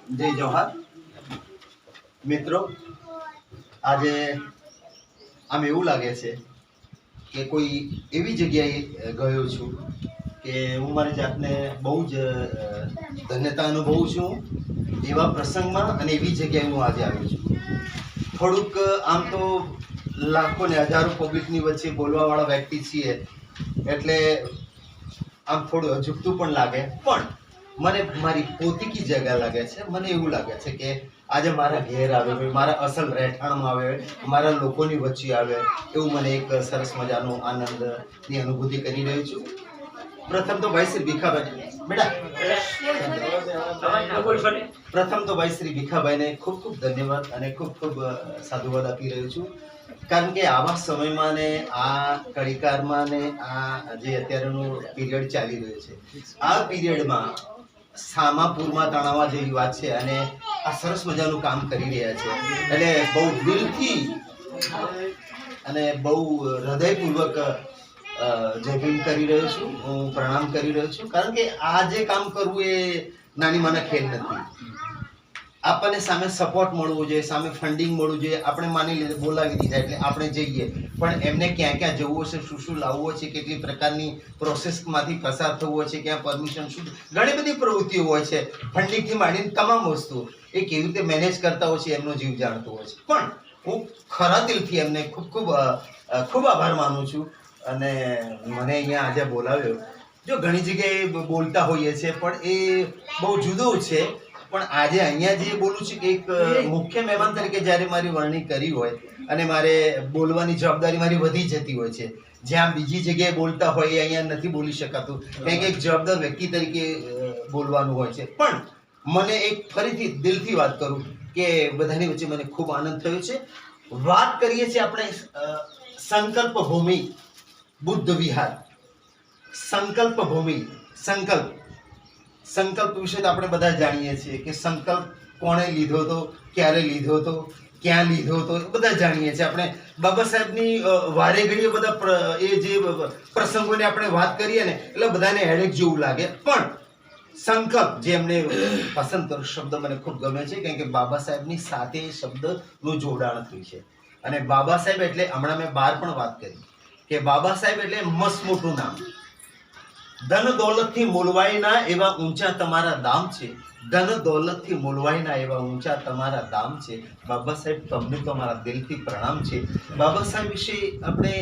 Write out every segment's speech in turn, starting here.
જય જોહાર મિત્રો, આજે આમ એવું લાગે છે કે કોઈ એવી જગ્યાએ ગયો છું કે હું મારી જાતને બહુ જ ધન્યતા અનુભવું છું એવા પ્રસંગમાં અને એવી જગ્યાએ હું આજે આવ્યો છું. થોડુંક આમ તો લાખો ને હજારો પબ્લિકની વચ્ચે બોલવાવાળા વ્યક્તિ છીએ એટલે આમ થોડું અજુગતું પણ લાગે, પણ મને મારી પોતીકી જગ્યા લાગે છે. મને એવું લાગે છે કે આજે મારા ઘેર આવે હોય, મારા અસલ રહેઠાણમાં આવે હોય, મારા લોકોની વચ્ચે આવે, એવું મને એક સરસ મજાનો આનંદની અનુભૂતિ કરી રહ્યો છું. પ્રથમ તો ભાઈ શ્રી ભીખાભાઈ પ્રથમ તો ભાઈ શ્રી ભીખાભાઈને ખૂબ ખૂબ ધન્યવાદ અને ખૂબ ખૂબ સાધુવાદ આપી રહ્યો છું. કારણ કે આવા સમયમાં ને આ કડીકારમાં ને આ જે અત્યારનું પીરિયડ ચાલી રહ્યો છે, આ પીરિયડમાં સામાપુરમાં તણાવવા જેવી વાત છે અને આ સરસ મજાનું કામ કરી રહ્યા છે એટલે બહુ દિલથી અને બહુ હૃદયપૂર્વક જય ભીમ કરી રહ્યો છું, હું પ્રણામ કરી રહ્યો છું. કારણ કે આ જે કામ કરવું એ નાની માના ખેલ નથી. આપણને સામે સપોર્ટ મળવો જોઈએ, સામે ફંડિંગ મળવું જોઈએ. આપણે માની લઈએ બોલાવી દીધા એટલે આપણે જઈએ, પણ એમને ક્યાં ક્યાં જવું હશે, શું શું લાવવું છે, કેટલી પ્રકારની પ્રોસેસમાંથી પસાર થવું હોય છે, ક્યાં પરમિશન, શું ઘણી બધી પ્રવૃત્તિઓ હોય છે. ફંડિંગથી માંડીને તમામ વસ્તુઓ એ કેવી રીતે મેનેજ કરતા હોય છે એમનો જીવ જાણતો હોય છે. પણ હું ખરા દિલથી એમને ખૂબ ખૂબ ખૂબ આભાર માનું છું અને મને અહીંયા આજે બોલાવ્યો. જો ઘણી જગ્યાએ બોલતા હોઈએ છીએ પણ એ બહુ જુદું છે. પણ આજે અહીંયા જે બોલું છું કે એક મુખ્ય મહેમાન તરીકે જ્યારે મારી વરણી કરી હોય અને મારે બોલવાની જવાબદારી મારી વધી જતી હોય છે, જ્યાં બીજી જગ્યાએ બોલતા હોય એ અહીંયા નથી બોલી શકાતું, કારણ કે એક જવાબદાર વ્યક્તિ તરીકે બોલવાનું હોય છે. પણ મને એક ફરીથી દિલથી વાત કરું કે બધાની વચ્ચે મને ખૂબ આનંદ થયો છે. વાત કરીએ છીએ આપણે સંકલ્પ ભૂમિ બુદ્ધ વિહાર. સંકલ્પ ભૂમિ, સંકલ્પ વિશે તો આપણે બધા જાણીએ છીએ કે સંકલ્પ કોણે લીધો હતો, ક્યારે લીધો હતો, ક્યાં લીધો હતો, બધા જાણીએ છીએ. આપણે બાબા સાહેબની વારે ઘડીએ બધા એ જે પ્રસંગોને આપણે વાત કરીએ ને એટલે બધાને હેડેક જેવું લાગે. પણ સંકલ્પ જે એમને પસંદ કરો શબ્દ મને ખૂબ ગમે છે, કારણ કે બાબા સાહેબની સાથે એ શબ્દનું જોડાણ થયું છે. અને બાબા સાહેબ એટલે હમણાં મેં બહાર પણ વાત કરી કે બાબા સાહેબ એટલે મસ્ત મોટું નામ. ધન દોલતથી મૂલવાય ના એવા ઊંચા તમારા દામ છે, ધન દોલતથી મૂલવાય ના એવા ઊંચા તમારા દામ છે. બાબા સાહેબ તમને તો મારા દિલથી પ્રણામ છે. બાબા સાહેબ વિશે આપણે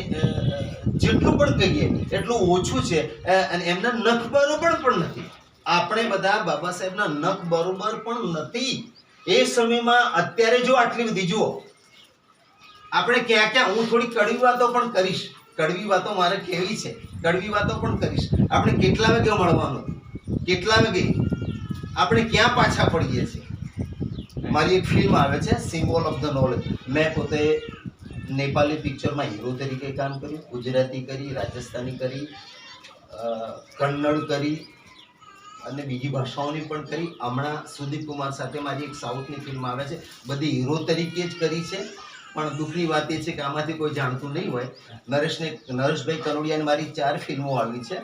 જેટલું પણ કહીએ એટલું ઓછું છે અને એમના નખ બરોબર પણ નથી. આપણે બધા બાબા સાહેબના નખ બરોબર પણ નથી એ સમયમાં. અત્યારે જો આટલી બધી જુઓ આપણે ક્યાં ક્યાં, હું થોડી કડવી વાતો પણ કરીશ, કડવી વાતો મારે કહેવી છે, કડવી વાતો પણ કરીશ. આપણે કેટલા વાગે મળવાનું, કેટલા વાગે આપણે ક્યાં પાછા પડીએ છીએ. મારી એક ફિલ્મ આવે છે સિમ્બોલ ઓફ ધ નોલેજ. મેં પોતે નેપાળી પિક્ચરમાં હીરો તરીકે કામ કર્યું, ગુજરાતી કરી, રાજસ્થાની કરી, કન્નડ કરી અને બીજી ભાષાઓની પણ કરી. હમણાં સુદીપ કુમાર સાથે મારી એક સાઉથની ફિલ્મ આવે છે, બધી હીરો તરીકે જ કરી છે. પણ દુઃખની વાત એ છે કે આમાંથી કોઈ જાણતું નહીં હોય. નરેશભાઈ કનોડિયાની મારી 4 ફિલ્મો આવી છે.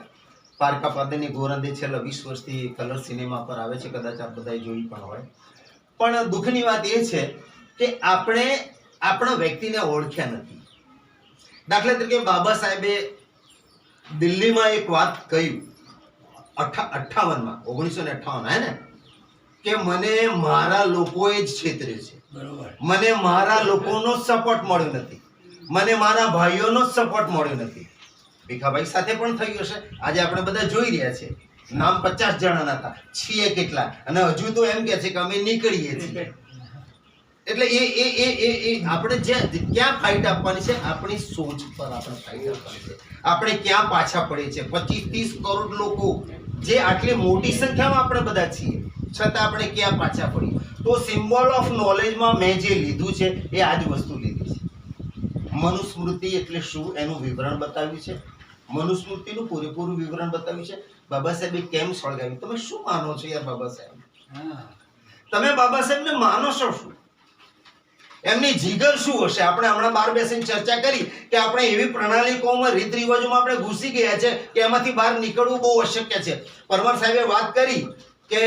પારકા પાદરની ગોરંદે છેલ્લા 20 વર્ષથી કલર સિનેમા પર આવે છે, કદાચ આપ બધાએ જોઈ પણ હોય. પણ દુઃખની વાત એ છે કે આપણે આપણા વ્યક્તિને ઓળખ્યા નથી. દાખલા તરીકે બાબા સાહેબે દિલ્હીમાં એક વાત કહ્યું 1958 હે ને, કે મને મારા લોકોએ જ છેતરે છે, મને મારા લોકોનો સપોર્ટ મળ્યો નથી, મને મારા ભાઈઓનો જ સપોર્ટ મળ્યો નથી. ભીખાભાઈ સાથે પણ થયું હશે. આજે આપણે બધા જોઈ રહ્યા છે, નામ 50 જણાના હતા, છીએ કેટલા, અને હજુ તો એમ કે છે કે અમે નીકળીએ છીએ. એટલે એ આપણે ક્યાં ફાઇટ આપવાની છે, આપણી સોચ પર આપણે ફાઇટ આપવાની છે. આપણે ક્યાં પાછા પડે છે. 25-30 કરોડ લોકો જે આટલી મોટી સંખ્યામાં આપણે બધા છીએ, છતાં આપણે ક્યાં પાછા પડીએ. તો સિમ્બોલ ઓફ નોલેજમાં મેં જે લીધું છે એ આ જ વસ્તુ લીધી છે. મનુસ્મૃતિ એટલે શું એનું વિવરણ બતાવ્યું છે, મનુસ્મૃતિનું પૂરેપૂરું વિવરણ બતાવ્યું છે. બાબા સાહેબે કેમ સળગાવી, તમે શું માનો છો યાર બાબા સાહેબ? તમે બાબા સાહેબને માનો છો શું? એમની જીગર શું હશે? આપણે હમણાં બહાર બેસીને ચર્ચા કરી કે આપણે એવી પ્રણાલીઓમાં, રીત રિવાજોમાં આપણે ઘૂસી ગયા છે કે એમાંથી બહાર નીકળવું બહુ અશક્ય છે. પરમાર સાહેબે વાત કરી કે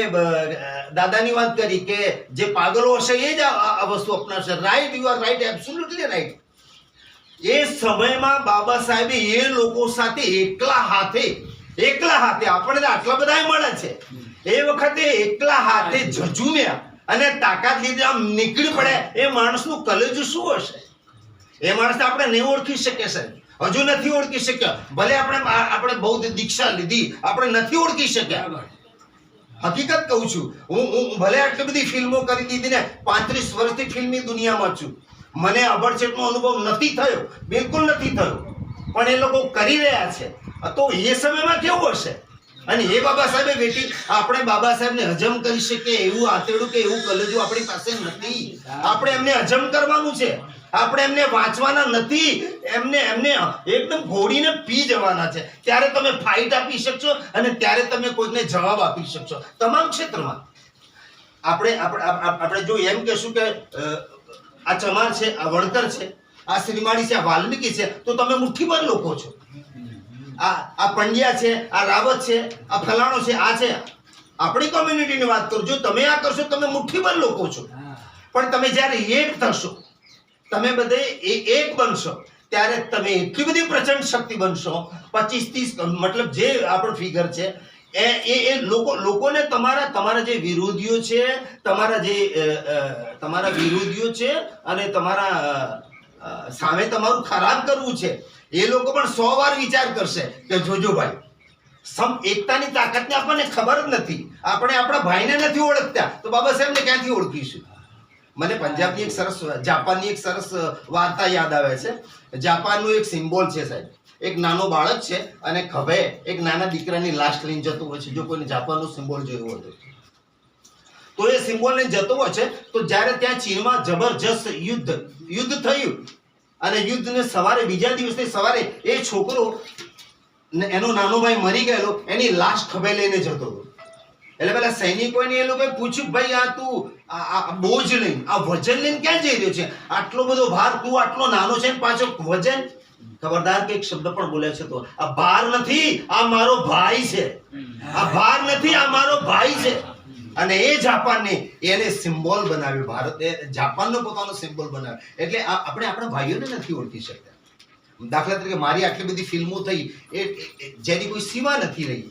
દાદાની વાત કરી કે જે પાગલો હશે એ જ આ વસ્તુ અપનાવશે. Right, you are right, absolutely right. એ સમયમાં બાબા સાહેબે એ લોકો સાથે એકલા હાથે આપણને આટલા બધા મળે છે, એ વખતે એકલા હાથે ઝઝુમ્યા અને તાકાત લીધે આમ નીકળી પડ્યા. એ માણસનું કલેજું શું હશે? એ માણસને આપણે નહીં ઓળખી શકીએ સાહેબ, હજુ નથી ઓળખી શક્યા. ભલે આપણે બૌદ્ધ દીક્ષા લીધી, આપણે નથી ઓળખી શક્યા. હકીકત કહું છું, હું ભલે આટલી બધી ફિલ્મો કરી દીધી ને, 35 વર્ષથી ફિલ્મની દુનિયામાં છું, મને અભડછેટનો અનુભવ નથી થયો, બિલકુલ નથી થયો. પણ એ લોકો કરી રહ્યા છે, તો એ સમયમાં કેવું હશે? અને એ બાબા સાહેબે બેટી, આપણે બાબા સાહેબને હજમ કરી શકીએ એવું આંતરડું કે એવું કલેજું આપણી પાસે નથી. આપણે એમને હજમ કરવાનું છે, આપણે એમને વાંચવાના નથી, એમને એકદમ ઘોડીને પી જવાના છે. ત્યારે તમે ફાઇટ આપી શકશો અને ત્યારે તમે કોઈને જવાબ આપી શકશો તમામ ક્ષેત્રમાં. આપણે જો એમ કહેશું કે આ ચમાર છે, આ વણકર છે, આ શ્રીમાળી છે, આ વાલ્મીકી છે, તો તમે મુઠ્ઠીભર લોકો છો. આ પંડ્યા છે, આ રાવત છે, આ ફલાણો છે, આ છે. આપણી કોમ્યુનિટીની વાત કરું, જો તમે આ કરશો તમે મુઠ્ઠીભર લોકો છો. પણ તમે જ્યારે એક થશો, તમે બધે એક બનશો, ત્યારે તમે એટલી બધી પ્રચંડ શક્તિ બનશો. 25-30 મતલબ જે આપણો ફિગર છે એ લોકોને તમારા જે વિરોધીઓ છે, તમારા વિરોધીઓ છે અને તમારા સામે તમારું ખરાબ કરવું છે, એ લોકો પણ 100 વાર વિચાર કરશે કે જોજો ભાઈ એકતાની તાકાતને આપણને ખબર જ નથી. આપણે આપણા ભાઈને નથી ઓળખતા, તો બાબા સાહેબને ક્યાંથી ઓળખીશું? મને પંજાબની એક સરસ, જાપાનની એક સરસ વાર્તા યાદ આવે છે. જાપાનનું એક સિમ્બોલ છે સાહેબ, એક નાનો બાળક છે અને ખભે એક નાના દીકરાની લાશ લઈને જતો હોય છે. જો કોઈને જાપાનનું સિમ્બોલ જોયું હોય તો એ સિમ્બોલ લઈને જતો હોય છે. તો જ્યારે ત્યાં ચીનમાં જબરજસ્ત યુદ્ધ થયું અને યુદ્ધને સવારે, બીજા દિવસની સવારે એ છોકરો, એનો નાનો ભાઈ મરી ગયેલો, એની લાશ ખભે લઈને જતો હતો. એટલે પેલા સૈનિકોને એ લોકોએ પૂછ્યું, ભાઈ આ તું આ બોજ લઈને, આ વજન લઈને ક્યાં જઈ રહ્યો છે? આટલો બધો ભાર, તું આટલો નાનો છે ને પાછો વજન? ખબરદાર કે એક શબ્દ પણ બોલ્યા છે, તો આ ભાર નથી, આ મારો ભાઈ છે. આ ભાર નથી, આ મારો ભાઈ છે. અને એ જાપાનને એને સિમ્બોલ બનાવ્યું, ભારતે જાપાનનો પોતાનો સિમ્બોલ બનાવ્યો. એટલે આપણે આપણા ભાઈઓને નથી ઓળખી શકતા. દાખલા તરીકે મારી આટલી બધી ફિલ્મો થઈ, જેની કોઈ સીમા નથી રહી.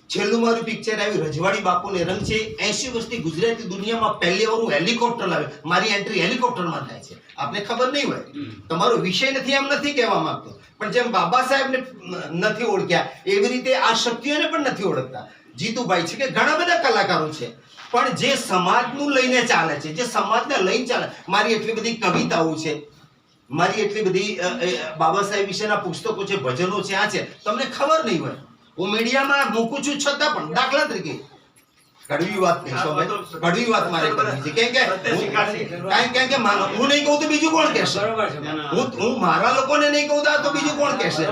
છેલ્લું મારું પિક્ચર આવ્યું રજવાડી બાપુને રંગ છે, 80 વર્ષથી ગુજરાતી દુનિયામાં પહેલી વાર હું હેલિકોપ્ટર લાવ્યો. મારી એન્ટ્રી હેલિકોપ્ટરમાં થાય છે. આપને ખબર નહીં હોય, તમારો વિષય નથી એમ નથી કહેવા માંગતો, પણ જેમ બાબા સાહેબને નથી ઓળખ્યા એવી રીતે આ શક્તિઓને પણ નથી ઓળખતા. જીતુભાઈ છે કે ઘણા બધા કલાકારો છે, પણ જે સમાજનું લઈને ચાલે છે, જે સમાજને લઈને ચાલે. મારી એટલી બધી કવિતાઓ છે, મારી એટલી બધી બાબા સાહેબ વિશેના પુસ્તકો છે, ભજનો છે, આ છે, તમને ખબર નહીં હોય. હું મીડિયામાં મૂકું છું છતાં પણ, દાખલા તરીકે કડવી વાત કહીશો, કડવી વાત મારે કરવી છે. કેમ કે હું નહીં કહું તો બીજું કોણ કહેશે? હું મારા લોકોને નહીં કહું તો બીજું કોણ કહેશે?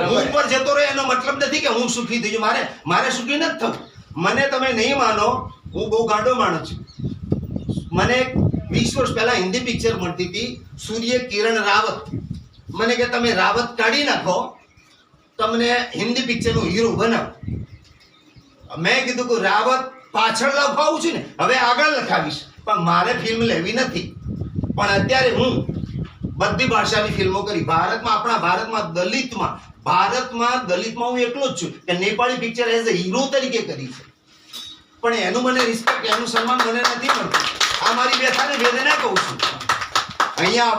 હું ઉપર જતો રહે એનો મતલબ નથી કે હું સુખી થઈ જાઉં. મારે સુખી નથી થવું. મને તમે નહીં માનો, હું બહુ ગાંડો માણસ છું. મને 20 વર્ષ પહેલા હિન્દી પિક્ચર મળતી હતી, સૂર્ય કિરણ રાવત. મને કે તમે રાવત કાઢી નાખો, તમને હિન્દી પિક્ચરનો હીરો બનાવો. મેં કીધું કે રાવત પાછળ લખાવું છું ને, હવે આગળ લખાવીશ, પણ મારે ફિલ્મ લેવી નથી. પણ અત્યારે હું બધી ભાષાની ફિલ્મો કરી. આપણા ભારતમાં દલિતમાં હું એકલો જ છું કે Nepali picture as a hero તરીકે કરી છે. પણ એનું મને રિસ્પેક્ટ, એનું સન્માન મને નથી મળતું. આ મારી વ્યથાને વેદના કહું છું. અહીંયા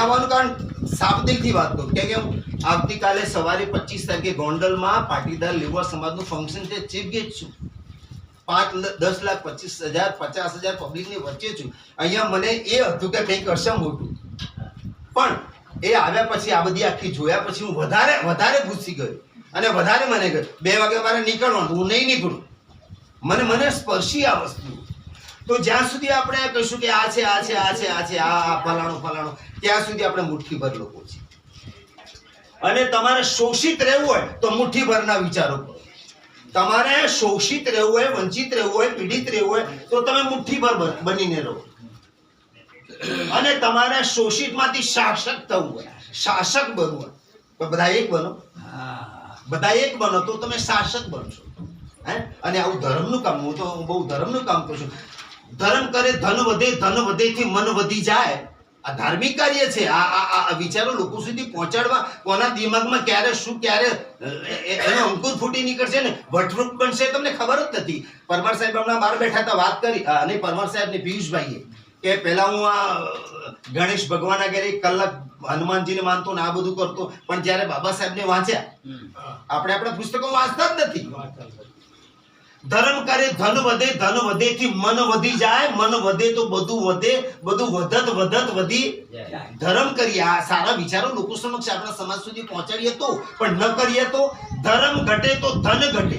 આવવાનું કારણ સાબદિલથી વાત કરું કે હું આવતીકાલે સવારે 25 તારીખે ગોંડલમાં પાટીદાર લેવા સમાજનું ફંક્શન છે, ચીફ ગેસ્ટ છું. 5-10 લાખ 25,000 50,000 પબ્લિકની વચ્ચે છું. અહીંયા મને એ હતું કે કંઈક કરશે મોટું, પણ એ આવ્યા પછી, આ બધી આખી જોયા પછી હું વધારે ઘૂસી ગયો અને વધારે મને ગયો 2 વાગે મારે નીકળવાનું, હું નહીં નીકળું. મને સ્પર્શી આ વસ્તુ. તો જ્યાં સુધી આપણે કહીશું કે આ છે આ ફલાણું, ત્યાં સુધી આપણે મુઠ્ઠીભર લોકો છીએ. અને તમારે શોષિત રહેવું હોય તો મુઠ્ઠીભરના વિચારો કરો. તમારે શોષિત રહેવું હોય, વંચિત રહેવું હોય, પીડિત રહેવું હોય તો તમે મુઠ્ઠીભર બનીને રહો. અને તમારે શોષિતમાંથી શાસક થવું હોય, શાસક બનવું હોય તો બધા એક બનો તો તમે શાસક બનશો. હે? અને આવું ધર્મનું કામ, હું તો બહુ ધર્મનું કામ કરું છું. ધર્મ કરે ધન વધે, ધન વધેથી મન વધી જાય. આ ધાર્મિક કાર્ય છે. આ વિચારો લોકો સુધી પહોંચાડવા, કોના દિમાગમાં ક્યારે શું, ક્યારે એનો અંકુર ફૂટી નીકળશે ને વટવૃક્ષ બનશે તમને ખબર જ નથી. પરમાર સાહેબ હમણાં બહાર બેઠા હતા, વાત કરી, અને પરમાર સાહેબ ને પિયુષભાઈએ કે પહેલા હું આ ગણેશ ભગવાન આગળ 1 કલાક હનુમાનજીને માનતો ને આ બધું કરતો, પણ જ્યારે બાબા સાહેબને વાંચ્યા, આપણે આપણા પુસ્તકો વાંચતા જ નથી. ધર્મ કરે ધન વધે, ધન વધેથી મન વધી જાય, મન વધે તો બધું વધે, બધું વધત વધત વધી ધર્મ કરીએ. આ સારા વિચારો લોકો સમક્ષ આપણા સમાજ સુધી પહોંચાડીએ તો, પણ ન કરીએ તો ધર્મ ઘટે તો ધન ઘટે,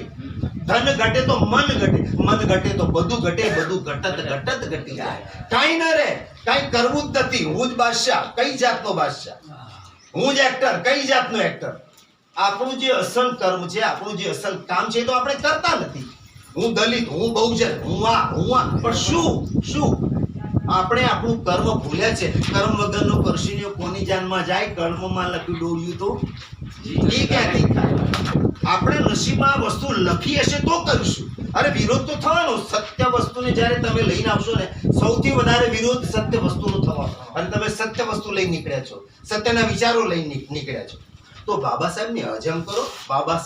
ધન ઘટે તો મન ઘટે, મન ઘટે તો બધું ઘટે, બધું ઘટત ઘટત ઘટી જાય. કાંઈ ન રહે, કાંઈ કરવું જ નથી. હું જ બાદશાહ, કઈ જાતનો બાદશાહ? હું જ એક્ટર, કઈ જાતનો એક્ટર? આપણું જે અસલ કર્મ છે, આપણું જે અસલ કામ છે, તો આપણે કરતા નથી. હું દલિત, હું બહુજન, હું આ, પણ શું આપણે આપણું કર્મ ભૂલ્યા છે. કર્મ વગરનો પરસીનો કોની જાનમાં જાય? કર્મમાં લખી દોડ્યું તો એ ક્યાંથી થાય? આપણે નસીબમાં વસ્તુ લખી હશે તો કરીશું. અરે વિરોધ તો થવાનો. સત્ય વસ્તુને જ્યારે તમે લઈને આવશો ને, સૌથી વધારે વિરોધ સત્ય વસ્તુનો થવાનો. અને તમે સત્ય વસ્તુ લઈને નીકળ્યા છો, સત્યના વિચારો લઈને નીકળ્યા છો. તો બાબા સાહેબને હજમ કરો, બાબા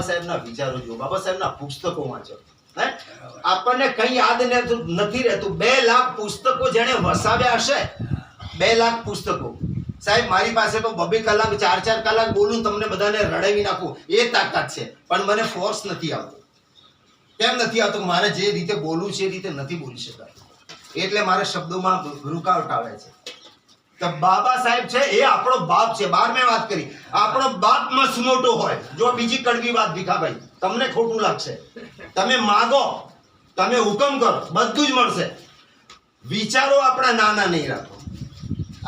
સાહેબના વિચારો જુઓ, બાબા સાહેબના પુસ્તકો વાંચો. આપણને કઈ યાદ નથી રહેતું. 2 લાખ પુસ્તકો જેને વસાવ્યા હશે, 2 લાખ પુસ્તકો. સાહેબ મારી પાસે તો 2 કલાક 4 કલાક બોલું, તમને બધાને રડાવી નાખું એ તાકાત છે, પણ મને ફોર્સ નથી આવતો. કેમ નથી આવતો? મારે જે રીતે બોલવું છે એ રીતે નથી બોલી શકાતું, એટલે મારા શબ્દોમાં રૂકાવટ આવે છે. તો બાબા સાહેબ છે એ આપણો બાપ છે. 12 મેં વાત કરી, આપણો બાપ મસ્ત મોટો હોય. જો બીજી કડવી વાત ભીખાભાઈ, તમને ખોટું લાગશે, તમે માગો, તમે હુકમ કરો, બધું જ મળશે. વિચારો આપણા નાના નહીં રાખો,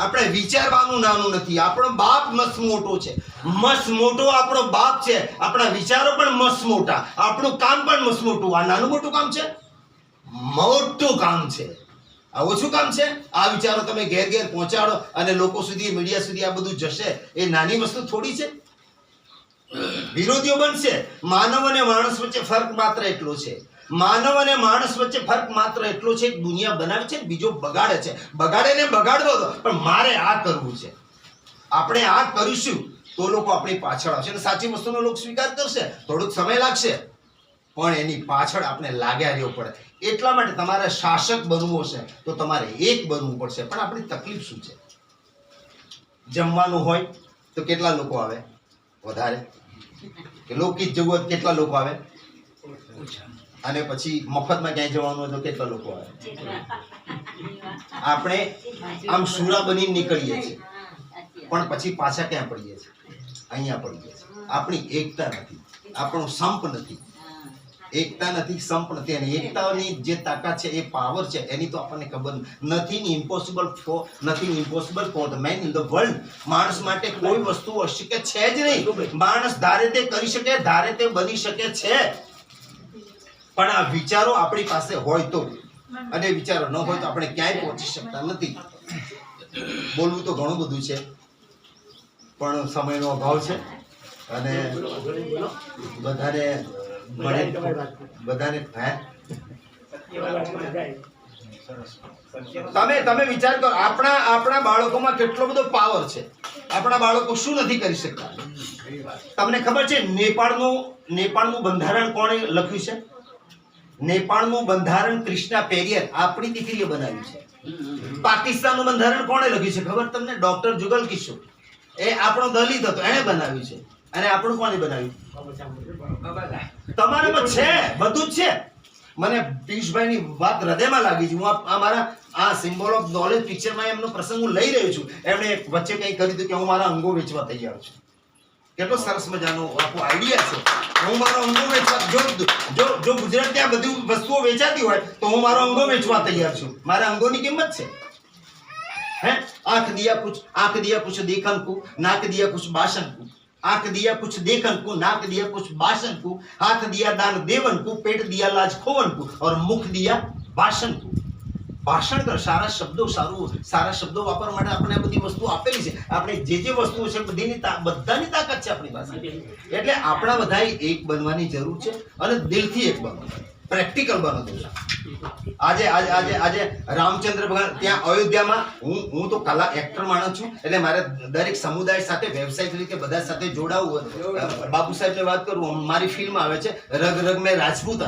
આપણે વિચારવાનું નાનું નથી. આપણો બાપ મસ્ત મોટો છે, મસ્ત મોટો આપણો બાપ છે. આપણા વિચારો પણ મસ્ત મોટા, આપણું કામ પણ મસ્ત મોટું. આ નાનું મોટું કામ છે? મોટું કામ છે. આ ઓછું કામ છે? આ વિચારો તમે ઘેર ઘેર પહોંચાડો અને લોકો સુધી, મીડિયા સુધી આ બધું જશે. એ નાની વસ્તુ થોડી છે. વિરોધીઓ બનશે. માનવ અને માણસ વચ્ચે ફરક માત્ર એટલો છે, માનવ અને માણસ વચ્ચે ફરક માત્ર એટલો છે, દુનિયા બનાવે છે, બીજો બગાડે છે. બગાડે ને બગાડવો દો, પણ મારે આ કરવું છે. આપણે આ કરીશું તો લોકો આપણી પાછળ આવશે અને સાચી વસ્તુનો લોકો સ્વીકાર કરશે. થોડોક સમય લાગશે, પણ એની પાછળ આપણે લાગ્યા રહેવું પડે. એટલા માટે તમારે શાસક બનવું હશે તો તમારે એક બનવું પડશે. પણ આપણી તકલીફ શું છે? જમવાનું હોય તો કેટલા લોકો આવે? વધારે. કે લોકહિત જવું હોય કેટલા લોકો આવે? અને પછી મફતમાં ક્યાંય જવાનું હોય તો કેટલા લોકો આવે? આપણે આમ સુરા બની નીકળીએ છીએ, પણ પછી પાછા ક્યાં પડીએ છીએ? અહીંયા પડીએ છીએ. આપણી એકતા નથી, આપણો સંપ નથી. એકતા નથી, સંપ નથી. અને એકતાની જે તાકાત છે, એ પાવર છે, એની તો આપણને ખબર નથી. Nothing impossible for the man in the world. માણસ માટે કોઈ વસ્તુ અશક્ય છે જ નહીં. માણસ ધારે તે કરી શકે, ધારે તે બની શકે છે. પણ આ વિચારો આપણી પાસે હોય તો, અને વિચારો ન હોય તો આપણે ક્યાંય પહોંચી શકતા નથી. બોલવું તો ઘણું બધું છે, પણ સમયનો અભાવ છે અને બધાને તમે વિચાર કરો, આપણા બાળકોમાં કેટલો બધો પાવર છે. આપણા બાળકો શું નથી કરી શકતા? તમને ખબર છે નેપાળનું બંધારણ કોણે લખ્યું છે? નેપાળનું બંધારણ કૃષ્ણા પેરિયર, આપણી દીકરીએ બનાવ્યું છે. પાકિસ્તાનનું બંધારણ કોણે લખ્યું છે ખબર તમને? ડોક્ટર જુગલ કિશોર. એ આપણો દલિત હતો, એને બનાવ્યું છે. અને આપણું કોને બનાવ્યું? તમારામાં છે, બધું જ છે. મને પિયુષભાઈની વાત હૃદયમાં લાગી છે. હું આ સિમ્બોલ ઓફ નોલેજ પિક્ચરમાં એમનો પ્રસંગ હું લઈ રહ્યો છું. એમણે વચ્ચે કંઈ કરી દીધું કે હું મારા અંગો વેચવા તૈયાર છું. કેટલો સરસ મજાનો આખો આઈડિયા છે. હું મારો અંગો વેચવા, જો ગુજરાત ત્યાં બધી વસ્તુઓ વેચાતી હોય તો હું મારો અંગો વેચવા તૈયાર છું. મારા અંગોની કિંમત છે. હે, आंख दिया कुछ देखन को, नाक दिया कुछ बासन को, आंख दिया कुछ देखन को, नाक दिया कुछ बासन को, हाथ दिया दान देवन को, पेट दिया लाज खोवन को और मुख दिया भाषण को. ભાષણ કરો, સારા શબ્દો વાપરવા માટે આપણે આ બધી વસ્તુ આપેલી છે. આપણે જે વસ્તુઓ છે બધાની તાકાત છે આપણી પાસે. એટલે આપણા બધાએ એક બનવાની જરૂર છે અને દિલથી એક બનો, પ્રેક્ટિકલ બનો. આજે રામચંદ્ર ભગવાન ત્યાં અયોધ્યામાં, હું તો કલા એક્ટર માણસ છું, એટલે મારે દરેક સમુદાય સાથે વ્યવસાયિક રીતે બધા સાથે જોડાવું. બાબુ સાહેબની વાત કરું, મારી ફિલ્મ આવે છે રગ રગ મેં રાજપૂત.